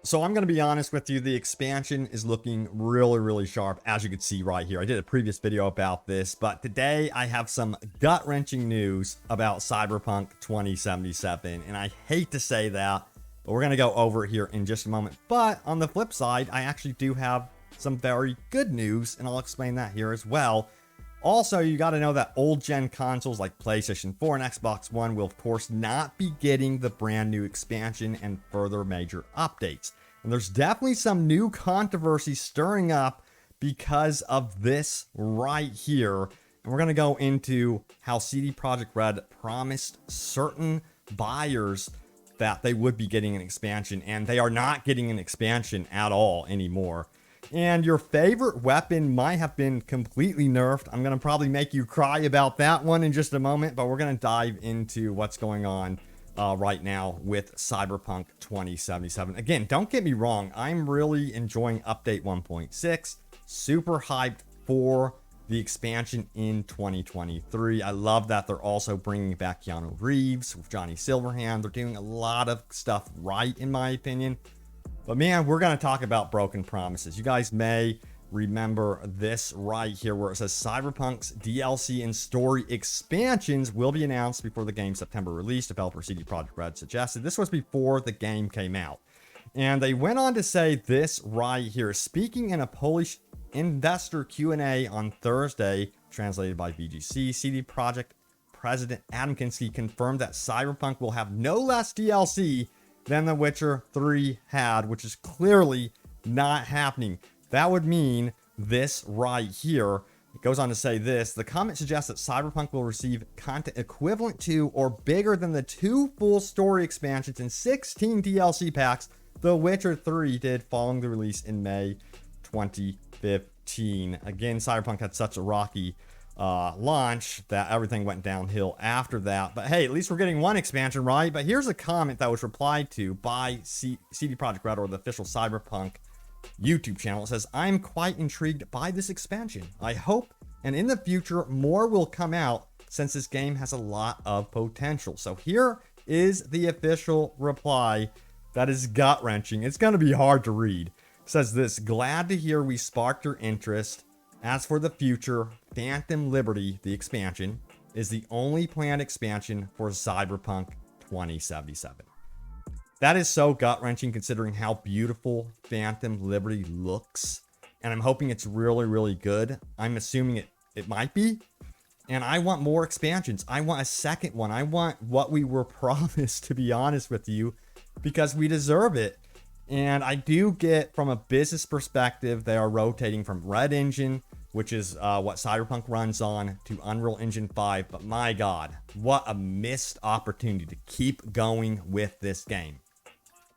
So I'm going to be honest with you, the expansion is looking really sharp, as you can see right here. I did a previous video about this, but today I have some gut-wrenching news about Cyberpunk 2077, and I hate to say that, but we're going to go over it here in just a moment. But on the flip side, I actually do have some very good news, and I'll explain that here as well. Also, you got to know that old-gen consoles like PlayStation 4 and Xbox One will, of course, not be getting the brand new expansion and further major updates. And there's definitely some new controversy stirring up because of this right here. And we're going to go into how CD Projekt Red promised certain buyers that they would be getting an expansion, and they are not getting an expansion at all anymore. And your favorite weapon might have been completely nerfed. I'm going to probably make you cry about that one in just a moment, but we're going to dive into what's going on right now with Cyberpunk 2077. Again, don't get me wrong. I'm really enjoying Update 1.6. Super hyped for the expansion in 2023. I love that they're also bringing back Keanu Reeves with Johnny Silverhand. They're doing a lot of stuff right, in my opinion. But man, we're going to talk about broken promises. You guys may remember this right here where it says Cyberpunk's DLC and story expansions will be announced before the game's September release. Developer CD Projekt Red suggested. This was before the game came out. And they went on to say this right here. Speaking in a Polish investor Q&A on Thursday, translated by VGC, CD Projekt President Adam Kinski confirmed that Cyberpunk will have no less DLC than The Witcher 3 had, which is clearly not happening. That would mean this right here. It goes on to say this. The comment suggests that Cyberpunk will receive content equivalent to or bigger than the 2 full story expansions and 16 DLC packs The Witcher 3 did following the release in May 2015. Again, Cyberpunk had such a rocky launch that everything went downhill after that. But hey, at least we're getting one expansion, right? But here's a comment that was replied to by CD Projekt Red, or the official Cyberpunk YouTube channel. It says, I'm quite intrigued by this expansion. I hope and in the future more will come out since this game has a lot of potential. So here is the official reply that is gut-wrenching. It's going to be hard to read. It says this: glad to hear we sparked your interest. As for the future, Phantom Liberty, the expansion, is the only planned expansion for Cyberpunk 2077. That is so gut-wrenching considering how beautiful Phantom Liberty looks. And I'm hoping it's really good. I'm assuming it might be. And I want more expansions. I want a second one. I want what we were promised, to be honest with you, because we deserve it. And I do get, from a business perspective, they are rotating from Red Engine, which is what Cyberpunk runs on, to Unreal Engine 5. But my God, what a missed opportunity to keep going with this game.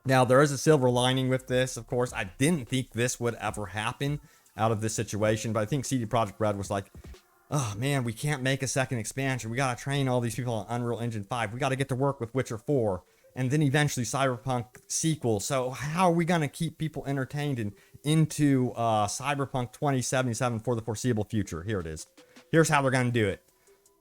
Now, there is a silver lining with this, of course. I didn't think this would ever happen out of this situation, but I think CD Projekt Red was like, oh man, we can't make a second expansion. We got to train all these people on Unreal Engine 5. We got to get to work with Witcher 4. And then eventually Cyberpunk sequel. So how are we going to keep people entertained and into Cyberpunk 2077 for the foreseeable future? Here it is. Here's how they're going to do it.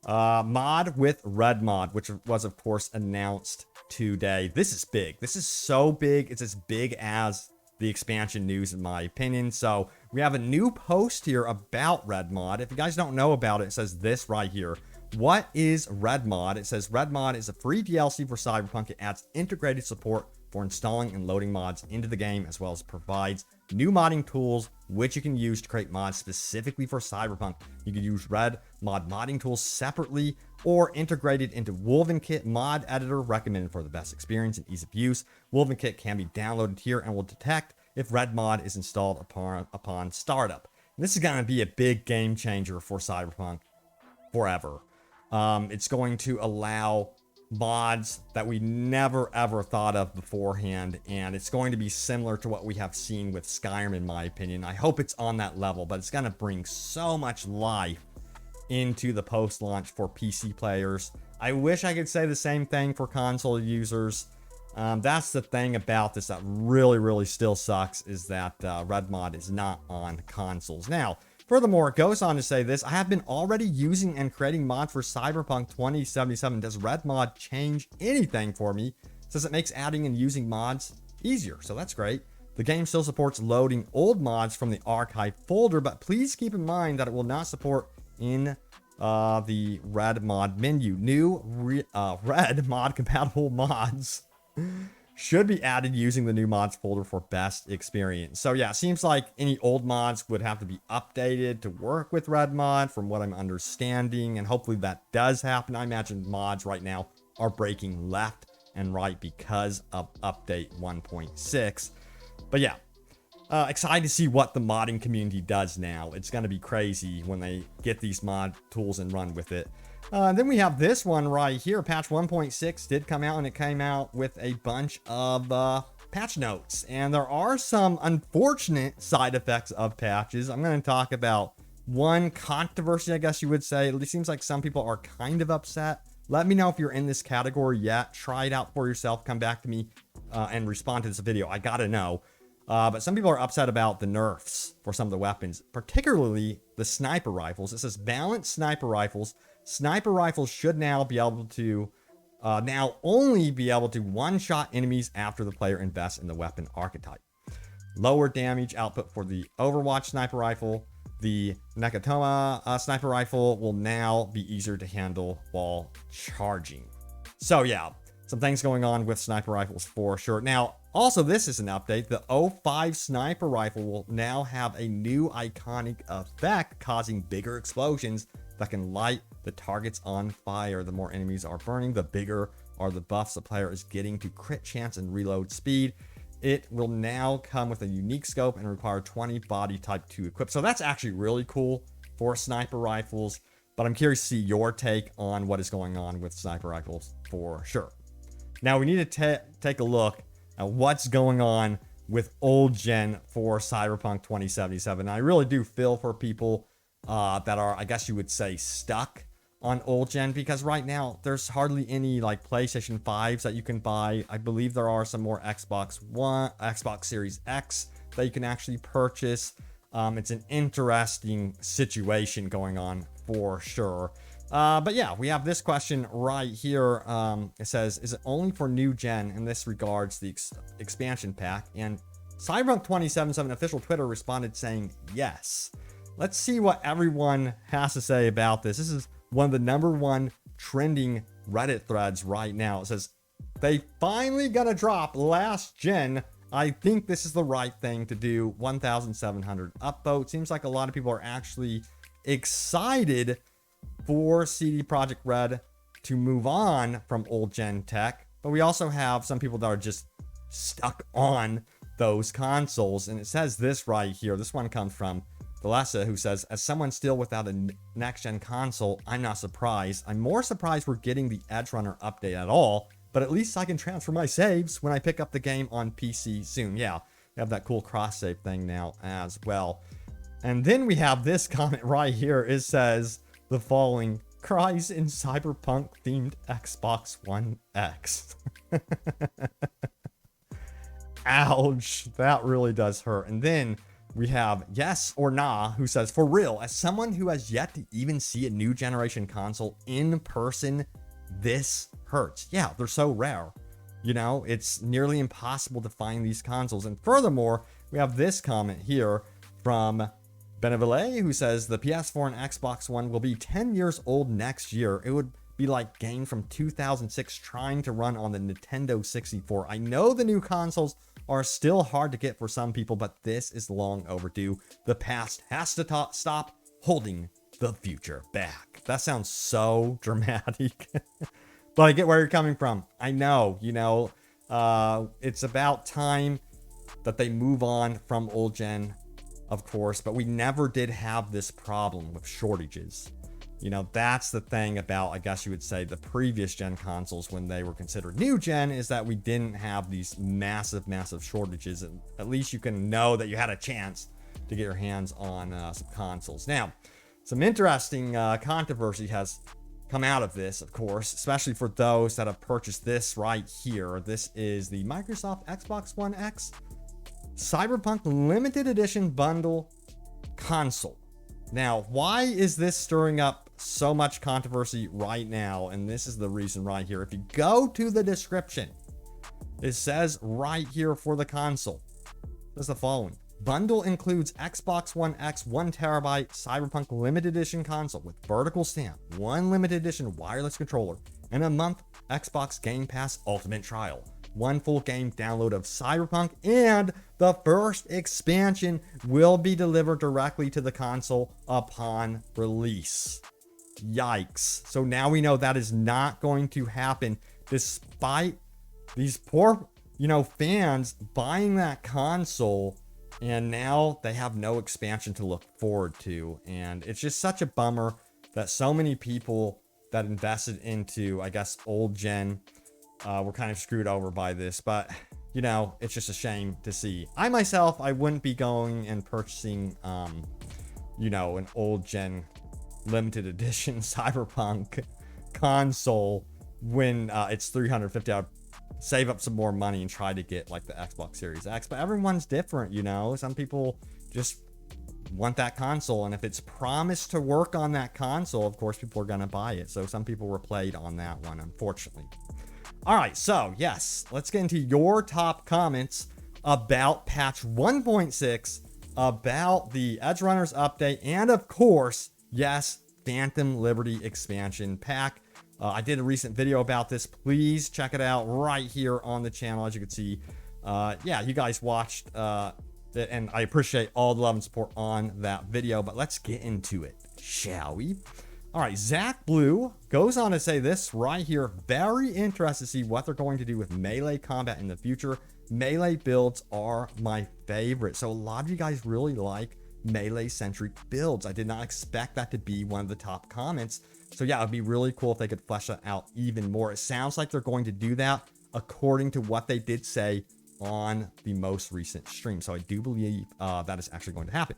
Mod with Red Mod, which was, of course, announced today. This is big. This is so big. It's as big as the expansion news, in my opinion. So we have a new post here about Red Mod. If you guys don't know about it, it says this right here. What is Red Mod? It says Red Mod is a free DLC for Cyberpunk. It adds integrated support for installing and loading mods into the game, as well as provides new modding tools, which you can use to create mods specifically for Cyberpunk. You can use Red Mod modding tools separately or integrated into WolvenKit mod editor, recommended for the best experience and ease of use. WolvenKit can be downloaded here and will detect if Red Mod is installed upon startup. And this is going to be a big game changer for Cyberpunk forever. It's going to allow mods that we never ever thought of beforehand, and it's going to be similar to what we have seen with Skyrim, in my opinion. I hope it's on that level, but it's going to bring so much life into the post-launch for PC players. I wish I could say the same thing for console users. That's the thing about this that really still sucks, is that Red Mod is not on consoles. Now, furthermore, it goes on to say this: I have been already using and creating mods for Cyberpunk 2077. Does Red Mod change anything for me? It says it makes adding and using mods easier, so that's great. The game still supports loading old mods from the archive folder, but please keep in mind that it will not support in the red mod menu. New red mod compatible mods should be added using the new mods folder for best experience. So yeah, it seems like any old mods would have to be updated to work with red mod from what I'm understanding, and hopefully that does happen. I imagine mods right now are breaking left and right because of update 1.6. But yeah, excited to see what the modding community does now. It's going to be crazy when they get these mod tools and run with it. Then we have this one right here. Patch 1.6 did come out, and it came out with a bunch of patch notes. And there are some unfortunate side effects of patches. I'm going to talk about one controversy, I guess you would say. It seems like some people are kind of upset. Let me know if you're in this category yet. Try it out for yourself. Come back to me and respond to this video. I got to know. But some people are upset about the nerfs for some of the weapons, particularly the sniper rifles. It says balanced sniper rifles. Sniper rifles should now be able to, only be able to one-shot enemies after the player invests in the weapon archetype. Lower damage output for the Overwatch sniper rifle. The Nakatomi sniper rifle will now be easier to handle while charging. So yeah, some things going on with sniper rifles for sure. Now, also, this is an update. The 05 sniper rifle will now have a new iconic effect, causing bigger explosions that can light the targets on fire. The more enemies are burning, the bigger are the buffs the player is getting to crit chance and reload speed. It will now come with a unique scope and require 20 body type to equip. So that's actually really cool for sniper rifles, but I'm curious to see your take on what is going on with sniper rifles for sure. Now we need to take a look at what's going on with old gen for Cyberpunk 2077. I really do feel for people that are, I guess you would say, stuck on old gen, because right now there's hardly any like PlayStation 5s that you can buy. I believe there are some more Xbox Series X that you can actually purchase. It's an interesting situation going on for sure. But yeah, we have this question right here. It says, is it only for new gen? And this regards the expansion pack. And Cyberpunk 2077 official Twitter responded saying yes. Let's see what everyone has to say about this. This is one of the #1 trending Reddit threads right now. It says, they finally gonna drop last gen. I think this is the right thing to do. 1,700 upvote. Seems like a lot of people are actually excited for CD Projekt Red to move on from old gen tech. But we also have some people that are just stuck on those consoles. And it says this right here. This one comes from Delessa, who says, as someone still without a next-gen console, I'm not surprised. I'm more surprised we're getting the Edge Runner update at all, but at least I can transfer my saves when I pick up the game on PC soon. Yeah, we have that cool cross-save thing now as well. And then we have this comment right here. It says the following: cries in Cyberpunk-themed Xbox One X. Ouch, that really does hurt. And then we have Yes or Nah, who says, for real, as someone who has yet to even see a new generation console in person, this hurts. Yeah, they're so rare. You know, it's nearly impossible to find these consoles. And furthermore, we have this comment here from Beneville, who says the PS4 and Xbox One will be 10 years old next year. It would be like game from 2006 trying to run on the Nintendo 64. I know the new consoles are still hard to get for some people, but this is long overdue. The past has to stop holding the future back. That sounds so dramatic, but I get where you're coming from. I know, you know, it's about time that they move on from old gen, of course, but we never did have this problem with shortages. You know, that's the thing about, I guess you would say, the previous gen consoles when they were considered new gen, is that we didn't have these massive shortages. And at least you can know that you had a chance to get your hands on some consoles. Now, some interesting controversy has come out of this, of course, especially for those that have purchased this right here. This is the Microsoft Xbox One X Cyberpunk Limited Edition Bundle Console. Now, why is this stirring up so much controversy right now? And this is the reason right here. If you go to the description, it says right here for the console, says the following. Bundle includes Xbox One X 1TB Cyberpunk limited edition console with vertical stamp, 1 limited edition wireless controller, and a month Xbox Game Pass Ultimate Trial. 1 full game download of Cyberpunk, and the first expansion will be delivered directly to the console upon release. Yikes. So now we know that is not going to happen, despite these poor, fans buying that console, and now they have no expansion to look forward to. And it's just such a bummer that so many people that invested into, I guess, old gen were kind of screwed over by this. But, it's just a shame to see. I myself, I wouldn't be going and purchasing, an old gen limited edition Cyberpunk console when it's $350. I'd save up some more money and try to get like the Xbox Series X. But everyone's different, some people just want that console, and if it's promised to work on that console, of course people are gonna buy it. So some people were played on that one, unfortunately. All right, so yes, let's get into your top comments about patch 1.6, about the Edge Runners update, and of course, yes, Phantom Liberty expansion pack. I did a recent video about this. Please check it out right here on the channel. As you can see, you guys watched it, and I appreciate all the love and support on that video. But let's get into it, shall we? All right, Zach Blue goes on to say this right here. Very interested to see what they're going to do with melee combat in the future. Melee builds are my favorite. So a lot of you guys really like melee-centric builds. I did not expect that to be one of the top comments. So yeah, it'd be really cool if they could flesh that out even more. It sounds like they're going to do that according to what they did say on the most recent stream. So I do believe that is actually going to happen.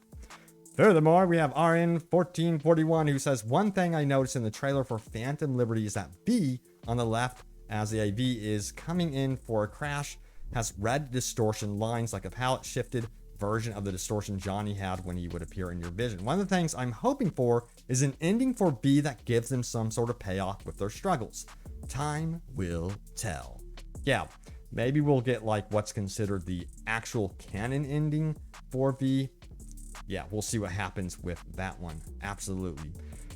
Furthermore, we have RN1441 who says, one thing I noticed in the trailer for Phantom Liberty is that V on the left, as the AV is coming in for a crash, has red distortion lines like a palette shifted version of the distortion Johnny had when he would appear in your vision. One of the things I'm hoping for is an ending for B that gives them some sort of payoff with their struggles. Time will tell. Yeah, maybe we'll get like what's considered the actual canon ending for V. Yeah, we'll see what happens with that one. Absolutely.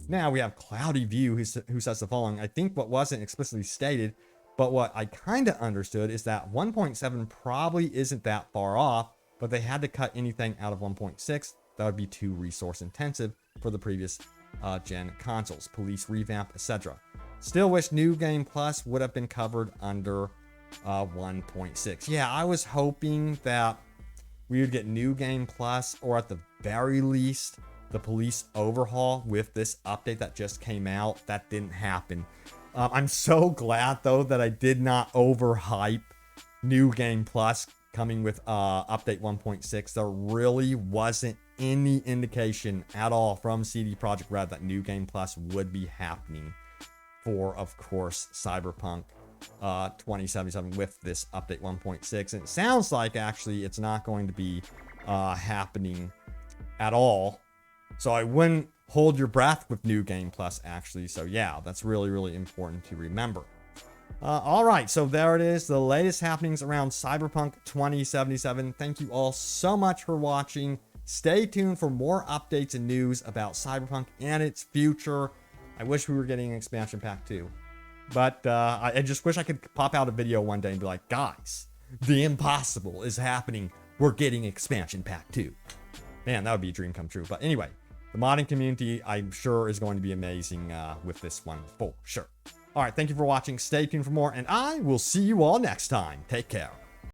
Now we have Cloudy View who says the following. I think what wasn't explicitly stated, but what I kind of understood is that 1.7 probably isn't that far off, but they had to cut anything out of 1.6 that would be too resource intensive for the previous gen consoles, police revamp, etc. Still wish New Game Plus would have been covered under 1.6. Yeah, I was hoping that we would get New Game Plus, or at the very least the police overhaul with this update that just came out. That didn't happen. I'm so glad though that I did not overhype New Game Plus coming with update 1.6. There really wasn't any indication at all from CD Projekt Red that New Game Plus would be happening for, of course, Cyberpunk 2077 with this update 1.6. And it sounds like actually it's not going to be happening at all. So I wouldn't hold your breath with New Game Plus actually. So yeah, that's really, really important to remember. All right, so there it is, the latest happenings around Cyberpunk 2077. Thank you all so much for watching. Stay tuned for more updates and news about Cyberpunk and its future. I wish we were getting an expansion pack too. But I just wish I could pop out a video one day and be like, guys, the impossible is happening. We're getting expansion pack 2. Man, that would be a dream come true. But anyway, the modding community, I'm sure, is going to be amazing with this one for sure. All right, thank you for watching. Stay tuned for more, and I will see you all next time. Take care.